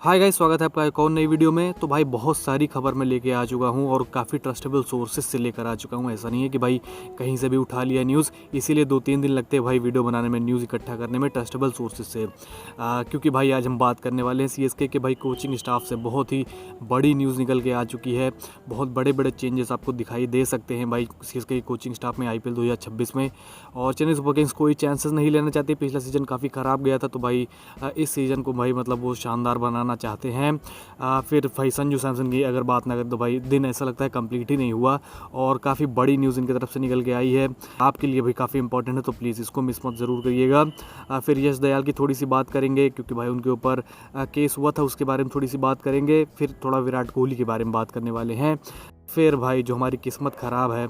Hi guys, स्वागत है आपका एक और नई वीडियो में। तो भाई बहुत सारी खबर मैं लेके आ चुका हूँ और काफ़ी ट्रस्टेबल सोर्सेज से लेकर आ चुका हूँ। ऐसा नहीं है कि भाई कहीं से भी उठा लिया न्यूज़, इसीलिए 2-3 दिन लगते हैं भाई वीडियो बनाने में, न्यूज़ इकट्ठा करने में ट्रस्टेबल सोर्सेज से। क्योंकि भाई आज हम बात करने वाले हैं सीएसके के भाई कोचिंग स्टाफ से। बहुत ही बड़ी न्यूज़ निकल के आ चुकी है, बहुत बड़े बड़े चेंजेस आपको दिखाई दे सकते हैं भाई सीएसके की कोचिंग स्टाफ में आईपीएल 2026 में। और चेन्नई सुपर किंग्स कोई चांसेस नहीं लेना चाहती। पिछला सीज़न काफ़ी ख़राब गया था, तो भाई इस सीज़न को भाई मतलब वो शानदार बनाना चाहते हैं। फिर भाई संजू सैमसन की अगर बात ना करें तो भाई दिन ऐसा लगता है कंप्लीट ही नहीं हुआ और काफ़ी बड़ी न्यूज़ इनकी तरफ से निकल के आई है। आपके लिए भी काफ़ी इंपॉर्टेंट है, तो प्लीज़ इसको मिस मत ज़रूर करिएगा। फिर यश दयाल की थोड़ी सी बात करेंगे, क्योंकि भाई उनके ऊपर केस हुआ था, उसके बारे में थोड़ी सी बात करेंगे। फिर थोड़ा विराट कोहली के बारे में बात करने वाले हैं। फिर भाई जो हमारी किस्मत ख़राब है,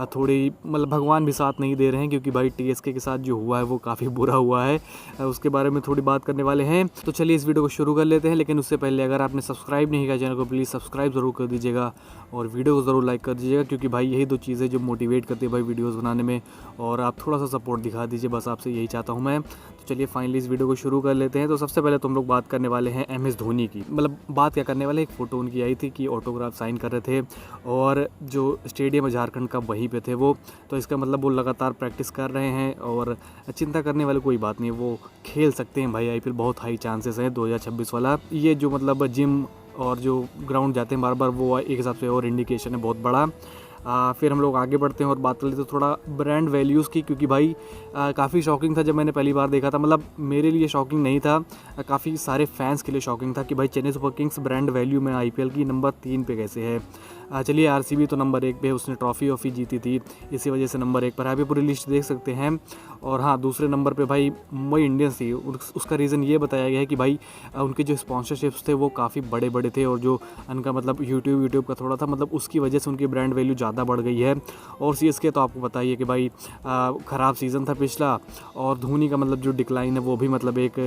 थोड़ी मतलब भगवान भी साथ नहीं दे रहे हैं, क्योंकि भाई टीएसके के साथ जो हुआ है वो काफ़ी बुरा हुआ है। उसके बारे में थोड़ी बात करने वाले हैं। तो चलिए इस वीडियो को शुरू कर लेते हैं। लेकिन उससे पहले अगर आपने सब्सक्राइब नहीं किया चैनल को, प्लीज़ सब्सक्राइब ज़रूर कर दीजिएगा और वीडियो को ज़रूर लाइक कर दीजिएगा, क्योंकि भाई यही दो चीज़ें जो मोटिवेट करती है भाई वीडियोज़ बनाने में। और आप थोड़ा सा सपोर्ट दिखा दीजिए, बस आपसे यही चाहता हूँ मैं। तो चलिए फाइनली इस वीडियो को शुरू कर लेते हैं। तो सबसे पहले तो हम लोग बात करने वाले हैं MS धोनी की। मतलब बात क्या करने वाले, एक फ़ोटो उनकी आई थी कि ऑटोग्राफ साइन कर रहे थे और जो स्टेडियम है झारखंड का वहीं पे थे वो। तो इसका मतलब वो लगातार प्रैक्टिस कर रहे हैं और चिंता करने वाली कोई बात नहीं, वो खेल सकते हैं भाई आईपीएल। बहुत हाई चांसेस है 2026 वाला। ये जो मतलब जिम और जो ग्राउंड जाते हैं बार बार, वो एक हिसाब से और इंडिकेशन है बहुत बड़ा। फिर हम लोग आगे बढ़ते हैं और बात कर लेते हैं थोड़ा ब्रांड वैल्यूज़ की, क्योंकि भाई काफ़ी शॉकिंग था जब मैंने पहली बार देखा था। मतलब मेरे लिए शॉकिंग नहीं था, काफ़ी सारे फैंस के लिए शॉकिंग था कि भाई Chennai super Kings brand value में आईपीएल की नंबर 3 पे कैसे है। चलिए आरसीबी तो नंबर 1 पे है, उसने ट्रॉफी जीती थी, इसी वजह से नंबर 1 पर है। आप पूरी लिस्ट देख सकते हैं। और हाँ, दूसरे नंबर पे भाई मुंबई इंडियंस थी। उसका रीज़न ये बताया गया है कि भाई उनके जो स्पॉन्सरशिप्स थे वो काफ़ी बड़े बड़े थे, और जो उनका मतलब यूट्यूब का थोड़ा था, मतलब उसकी वजह से उनकी ब्रांड वैल्यू ज़्यादा बढ़ गई है। और सीएसके तो आपको बताइए कि भाई ख़राब सीज़न था पिछला, और धोनी का मतलब जो डिक्लाइन है वो भी मतलब एक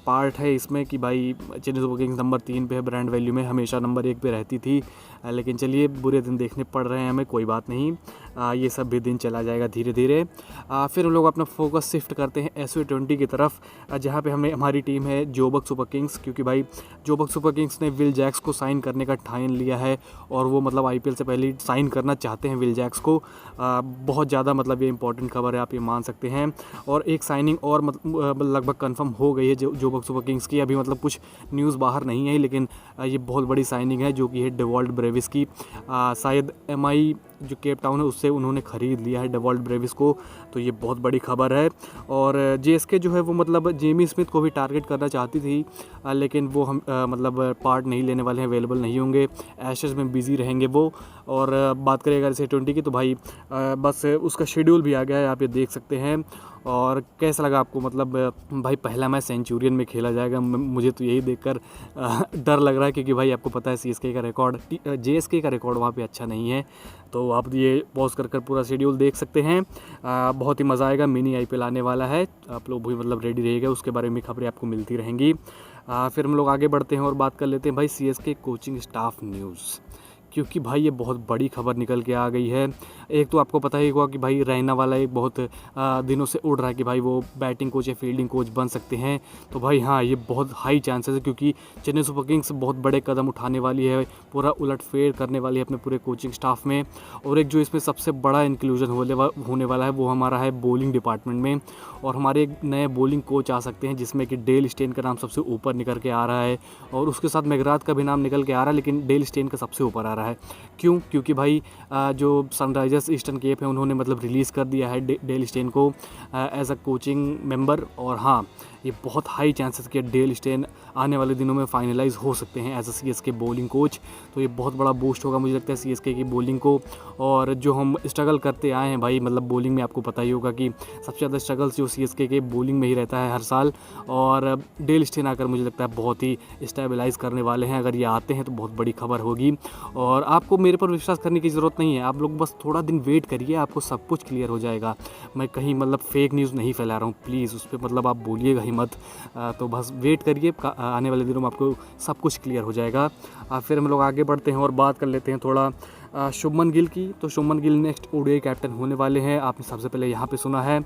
पार्ट है इसमें कि भाई चेन्नई सुपर किंग्स नंबर 3 पे है ब्रांड वैल्यू में, हमेशा नंबर 1 पे रहती थी। लेकिन चलिए बुरे दिन देखने पड़ रहे हैं हमें, कोई बात नहीं, ये सब भी दिन चला जाएगा धीरे धीरे। फिर हम लोग अपना फोकस शिफ्ट करते हैं SV20 की तरफ, जहाँ पे हमारी टीम है जोबक सुपर किंग्स। क्योंकि भाई जोबक सुपर किंग्स ने विल जैक्स को साइन करने का ठान लिया है, और वो मतलब आईपीएल से पहले साइन करना चाहते हैं विल जैक्स को। बहुत ज़्यादा मतलब ये इंपॉर्टेंट खबर है, आप ये मान सकते हैं। और एक साइनिंग और लगभग कंफर्म हो गई है जोबक सुपर किंग्स की। अभी मतलब कुछ न्यूज़ बाहर नहीं आई, लेकिन ये बहुत बड़ी साइनिंग है जो कि है डेवॉल्ट ब्रेविस की। शायद MI जो केप टाउन है उससे उन्होंने ख़रीद लिया है डेवॉल्ट ब्रेविस को, तो ये बहुत बड़ी खबर है। और JSK जो है वो मतलब जेमी स्मिथ को भी टारगेट करना चाहती थी, लेकिन वो हम मतलब पार्ट नहीं लेने वाले हैं, अवेलेबल नहीं होंगे, एशेज़ में बिज़ी रहेंगे वो। और बात करें अगर S20 की, तो भाई बस उसका शेड्यूल भी आ गया है, आप ये देख सकते हैं। और कैसा लगा आपको, मतलब भाई पहला मैच सेंचुरियन में खेला जाएगा, मुझे तो यही देखकर डर लग रहा है, क्योंकि भाई आपको पता है CSK का रिकॉर्ड, JSK का रिकॉर्ड वहाँ पे अच्छा नहीं है। तो आप ये पॉज कर पूरा शेड्यूल देख सकते हैं। बहुत ही मज़ा आएगा, मिनी आईपीएल आने वाला है, आप लोग भी मतलब रेडी रहिएगा, उसके बारे में खबरें आपको मिलती रहेंगी। फिर हम लोग आगे बढ़ते हैं और बात कर लेते हैं भाई CSK कोचिंग स्टाफ न्यूज़, क्योंकि भाई ये बहुत बड़ी खबर निकल के आ गई है। एक तो आपको पता ही होगा कि भाई रैना वाला एक बहुत दिनों से उड़ रहा है कि भाई वो बैटिंग कोच या फील्डिंग कोच बन सकते हैं। तो भाई हाँ, ये बहुत हाई चांसेस है, क्योंकि चेन्नई सुपर किंग्स बहुत बड़े कदम उठाने वाली है, पूरा उलटफेर करने वाली है अपने पूरे कोचिंग स्टाफ में। और एक जो इसमें सबसे बड़ा इंक्लूजन होने वाला है वो हमारा है बॉलिंग डिपार्टमेंट में। और हमारे एक नए बॉलिंग कोच आ सकते हैं, जिसमें कि डेल स्टेन का नाम सबसे ऊपर निकल के आ रहा है, और उसके साथ मैकग्राथ का भी नाम निकल के आ रहा है, लेकिन डेल स्टेन का सबसे ऊपर आ रहा है। क्यों? क्योंकि भाई जो सनराइजर्स ईस्टर्न केप है उन्होंने मतलब रिलीज़ कर दिया है डेल स्टेन को एज अ कोचिंग मेंबर। और हाँ, ये बहुत हाई चांसेस कि डेल स्टेन आने वाले दिनों में फाइनलाइज हो सकते हैं as a CSK bowling coach. तो ये बहुत बड़ा बूस्ट होगा मुझे लगता है CSK की बॉलिंग को। और जो हम स्ट्रगल करते आए हैं भाई, मतलब बॉलिंग में आपको पता ही होगा कि सबसे ज़्यादा स्ट्रगल्स जो CSK के बॉलिंग में ही रहता है हर साल। और डेल स्टेन आकर मुझे लगता है बहुत ही स्टेबलाइज़ करने वाले हैं। अगर ये आते हैं तो बहुत बड़ी खबर होगी, और आपको मेरे पर विश्वास करने की ज़रूरत नहीं है, आप लोग बस थोड़ा दिन वेट करिए, आपको सब कुछ क्लियर हो जाएगा। मैं कहीं मतलब फेक न्यूज़ नहीं फैला रहा हूँ, प्लीज़ उस पर मतलब आप बोलिएगा ही मत। तो बस वेट करिए, आने वाले दिनों में आपको सब कुछ क्लियर हो जाएगा। फिर हम लोग आगे बढ़ते हैं और बात कर लेते हैं थोड़ा शुभमन गिल की। तो Shubman Gill next ODI captain होने वाले हैं, आपने सबसे पहले यहाँ पे सुना है,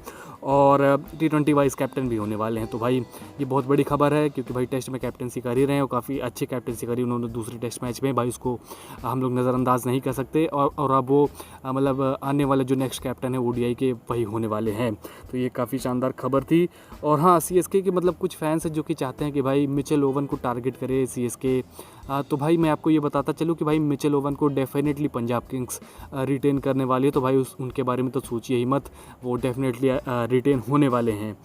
और T20 वाइस कैप्टन भी होने वाले हैं। तो भाई ये बहुत बड़ी खबर है, क्योंकि भाई टेस्ट में कैप्टनसी कर ही रहे हैं और काफ़ी अच्छी कैप्टनसी करी उन्होंने दूसरी टेस्ट मैच में। भाई उसको हम लोग नज़रअंदाज नहीं कर सकते, और अब वो मतलब आने वाले जो नेक्स्ट कैप्टन है ओडीआई के वही होने वाले हैं। तो ये काफ़ी शानदार खबर थी। और हाँ, सीएसके के मतलब कुछ फैंस हैं जो कि चाहते हैं कि भाई मिचेल ओवन को टारगेट करे सीएसके। तो भाई मैं आपको ये बताता चलूँ कि भाई मिचेल ओवन को डेफिनेटली पंजाब किंग्स रिटेन करने वाली है। तो भाई उनके बारे में तो सोचिए ही मत, वो डेफिनेटली रिटेन होने वाले हैं।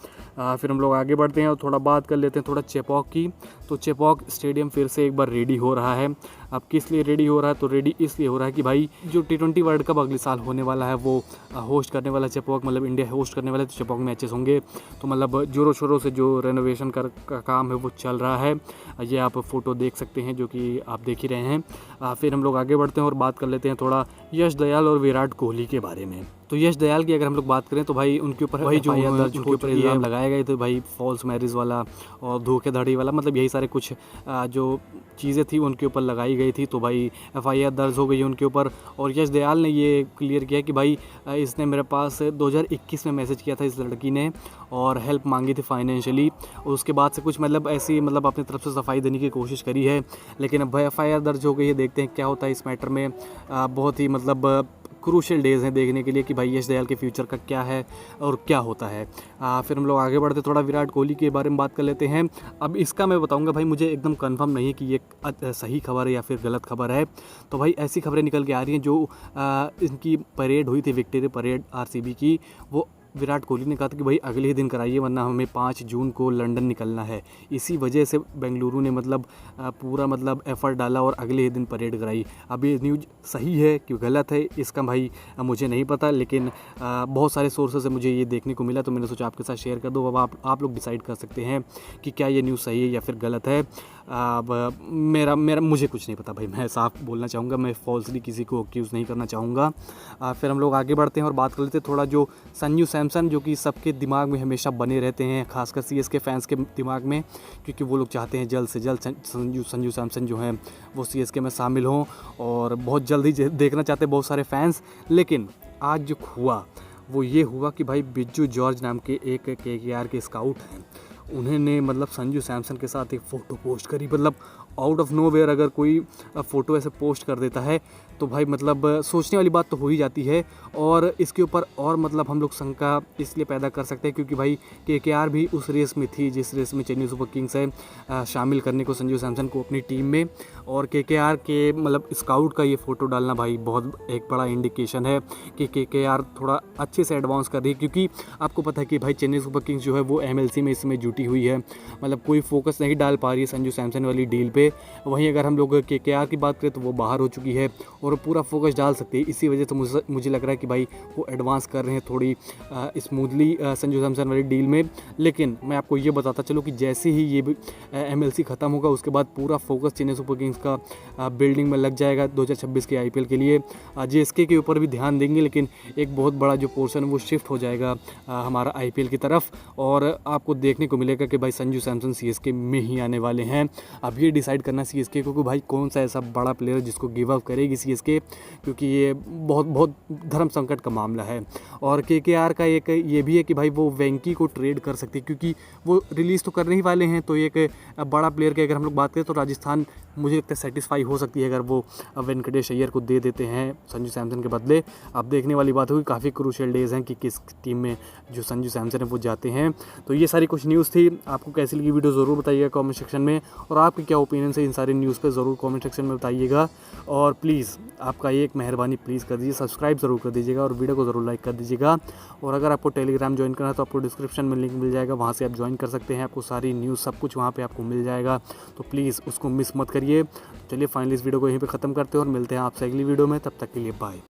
फिर हम लोग आगे बढ़ते हैं और थोड़ा बात कर लेते हैं थोड़ा चेपॉक की। तो चेपॉक स्टेडियम फिर से एक बार रेडी हो रहा है। अब किस लिए रेडी हो रहा है? तो रेडी इसलिए हो रहा है कि भाई जो T20 वर्ल्ड कप अगले साल होने वाला है वो होस्ट करने वाला चेपॉक, मतलब इंडिया होस्ट करने वाला है। तो चेपॉक मैचेस होंगे, तो मतलब जोरों शोरों से जो रेनोवेशन का काम है वो चल रहा है। ये आप फ़ोटो देख सकते हैं जो कि आप देख ही रहे हैं। फिर हम लोग आगे बढ़ते हैं और बात कर लेते हैं थोड़ा यश दयाल और विराट कोहली के बारे में। तो यश दयाल की अगर हम लोग बात करें तो भाई उनके ऊपर वही जो उनके ऊपर इल्ज़ाम लगाए गए थे भाई, फॉल्स मैरिज वाला और धोखेधड़ी वाला, मतलब यही सारे कुछ जो चीज़ें थी उनके ऊपर लगाई गई थी। तो भाई FIR दर्ज हो गई है उनके ऊपर। और यश दयाल ने ये क्लियर किया कि भाई इसने मेरे पास 2021 में मैसेज किया था इस लड़की ने, और हेल्प मांगी थी फाइनेंशियली। उसके बाद से कुछ मतलब ऐसी मतलब अपनी तरफ से सफाई देने की कोशिश करी है, लेकिन अब भाई FIR दर्ज हो गई है। देखते हैं क्या होता है इस मैटर में। बहुत ही मतलब क्रूशियल डेज़ हैं देखने के लिए कि भाई यश दयाल के फ्यूचर का क्या है और क्या होता है। फिर हम लोग आगे बढ़ते थोड़ा विराट कोहली के बारे में बात कर लेते हैं। अब इसका मैं बताऊंगा भाई, मुझे एकदम कंफर्म नहीं है कि ये सही खबर है या फिर गलत खबर है। तो भाई ऐसी खबरें निकल के आ रही हैं जो इनकी परेड हुई थी, विक्ट्री परेड RCB की, वो विराट कोहली ने कहा था कि भाई अगले ही दिन कराइए वरना हमें 5 जून को लंदन निकलना है। इसी वजह से बेंगलुरु ने मतलब पूरा मतलब एफर्ट डाला और अगले ही दिन परेड कराई। अब ये न्यूज़ सही है कि गलत है इसका भाई मुझे नहीं पता, लेकिन बहुत सारे सोर्सेज से मुझे ये देखने को मिला, तो मैंने सोचा आपके साथ शेयर कर दो। अब आप लोग डिसाइड कर सकते हैं कि क्या ये न्यूज़ सही है या फिर गलत है। अब मेरा मुझे कुछ नहीं पता भाई, मैं साफ बोलना चाहूँगा, मैं फॉल्सली किसी को एक्यूज़ नहीं करना चाहूँगा। फिर हम लोग आगे बढ़ते हैं और बात कर लेते हैं थोड़ा जो संजू सैमसन, जो कि सबके दिमाग में हमेशा बने रहते हैं, खासकर CSK फैंस के दिमाग में, क्योंकि वो लोग चाहते हैं जल्द से जल्द संजू सैमसन जो हैं वो CSK में शामिल हों, और बहुत जल्द ही देखना चाहते हैं बहुत सारे फैंस। लेकिन आज जो हुआ वो ये हुआ कि भाई बिज्जू जॉर्ज नाम के एक KKR के स्काउट हैं, उन्होंने मतलब संजू सैमसन के साथ एक फ़ोटो पोस्ट करी। मतलब आउट ऑफ नोवेयर अगर कोई फ़ोटो ऐसे पोस्ट कर देता है तो भाई मतलब सोचने वाली बात तो हो ही जाती है। और इसके ऊपर और मतलब हम लोग शंका इसलिए पैदा कर सकते हैं क्योंकि भाई KKR भी उस रेस में थी जिस रेस में चेन्नई सुपर किंग्स है शामिल करने को संजू सैमसन को अपनी टीम में, और KKR के मतलब स्काउट का ये फ़ोटो डालना भाई बहुत एक बड़ा इंडिकेशन है कि KKR थोड़ा अच्छे से एडवांस कर रही है। क्योंकि आपको पता है कि भाई चेन्नई सुपर किंग्स जो है वो MLC में इसमें जुटी हुई है, मतलब कोई फोकस नहीं डाल पा रही है संजू सैमसन वाली डील पे। वहीं अगर हम लोग KKR की बात करें तो वो बाहर हो चुकी है और पूरा फोकस डाल सकती है। इसी वजह से मुझे लग रहा है कि भाई वो एडवांस कर रहे हैं थोड़ी स्मूथली संजू सैमसन वाली डील में। लेकिन मैं आपको ये बताता चलूँ कि जैसे ही ये MLC ख़त्म होगा उसके बाद पूरा फोकस चेन्नई सुपर किंग्स का बिल्डिंग में लग जाएगा 2026 के IPL के लिए। JSK के ऊपर भी ध्यान देंगे, लेकिन एक बहुत बड़ा जो पोर्शन है वो शिफ्ट हो जाएगा हमारा IPL की तरफ, और आपको देखने को मिलेगा कि भाई संजू सैमसन CSK में ही आने वाले हैं। अब ये डिसाइड करना CSK को कि भाई कौन सा ऐसा बड़ा प्लेयर जिसको गिव अप करेगी CSK, क्योंकि ये बहुत धर्म संकट का मामला है। और KKR का एक ये भी है कि भाई वो वेंकी को ट्रेड कर सकती है, क्योंकि वो रिलीज़ तो करने ही वाले हैं। तो एक बड़ा प्लेयर की अगर हम लोग बात करें तो राजस्थान मुझे लगता है सेटिस्फाई हो सकती है अगर वो वेंकटेश अय्यर को दे देते हैं संजू सैमसन के बदले। अब देखने वाली बात होगी, काफ़ी क्रूशियल डेज़ हैं कि किस टीम में जो संजू सैमसन है वो जाते हैं। तो ये सारी कुछ न्यूज़ थी। आपको कैसी लगी वीडियो ज़रूर बताइएगा कमेंट सेक्शन में, और आपके क्या ओपिनियन है इन सारी न्यूज़ पे ज़रूर कमेंट सेक्शन में बताइएगा। और प्लीज़ आपका एक मेहरबानी प्लीज़ कर दीजिए, सब्सक्राइब ज़रूर कर दीजिएगा और वीडियो को ज़रूर लाइक कर दीजिएगा। और अगर आपको टेलीग्राम ज्वाइन करना है तो आपको डिस्क्रिप्शन में लिंक मिल जाएगा, वहाँ से आप ज्वाइन कर सकते हैं। आपको सारी न्यूज़ सब कुछ वहाँ पर आपको मिल जाएगा, तो प्लीज़ उसको मिस मत करिए। चलिए फाइनली इस वीडियो को यहीं पे ख़त्म करते हैं और मिलते हैं आपसे अगली वीडियो में। तब तक के लिए बाय।